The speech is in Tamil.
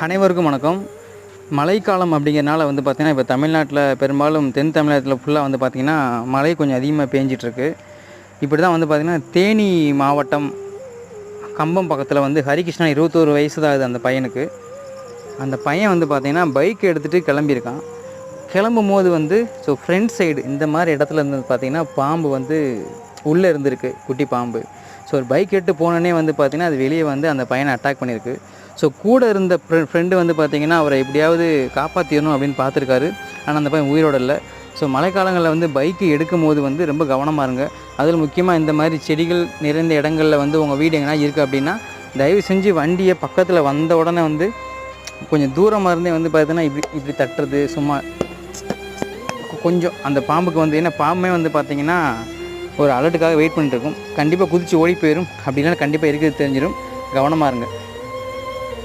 அனைவருக்கும் வணக்கம். மழைக்காலம் அப்படிங்கிறனால வந்து பார்த்திங்கன்னா, இப்போ தமிழ்நாட்டில் பெரும்பாலும் தென் தமிழகத்தில் ஃபுல்லாக வந்து பார்த்திங்கன்னா, மழை கொஞ்சம் அதிகமாக பேஞ்சிட்ருக்கு. இப்படி தான் வந்து பார்த்திங்கன்னா, தேனி மாவட்டம் கம்பம் பக்கத்தில் வந்து ஹரிகிருஷ்ணன் 21 வயசு தான் ஆகுது அந்த பையனுக்கு. அந்த பையன் வந்து பார்த்திங்கன்னா, பைக் எடுத்துகிட்டு கிளம்பியிருக்கான். கிளம்பும்போது வந்து ஃப்ரண்ட் சைடு இந்த மாதிரி இடத்துல இருந்து பார்த்திங்கன்னா, பாம்பு வந்து உள்ளே இருந்திருக்கு, குட்டி பாம்பு. ஒரு பைக் எடுத்து போனோடனே வந்து பார்த்திங்கன்னா, அது வெளியே வந்து அந்த பையனை அட்டாக் பண்ணியிருக்கு. கூட இருந்த ஃப்ரெண்டு வந்து பார்த்திங்கன்னா, அவரை எப்படியாவது காப்பாற்றிடணும் அப்படின்னு பார்த்துருக்காரு. ஆனால் அந்த பையன் உயிரோடு இல்லை. மழைக்காலங்களில் வந்து பைக்கு எடுக்கும்போது வந்து ரொம்ப கவனமாக இருங்க. அதில் முக்கியமாக இந்த மாதிரி செடிகள் நிறைந்த இடங்களில் வந்து உங்கள் வீடு எங்கன்னா இருக்குது அப்படின்னா, தயவு செஞ்சு வண்டியை பக்கத்தில் வந்த உடனே வந்து கொஞ்சம் தூரமாக இருந்தே வந்து பார்த்தீங்கன்னா, இப்படி தட்டுறது, சும்மா கொஞ்சம் அந்த பாம்புக்கு வந்து ஏன்னா பாம்பே வந்து பார்த்திங்கன்னா ஒரு அலர்ட்டுக்காக வெயிட் பண்ணிட்டு இருக்கும். கண்டிப்பாக குதித்து ஓடி போயிடும். அப்படின்னா கண்டிப்பாக இருக்கிறது தெரிஞ்சிடும். கவனமாக இருங்க.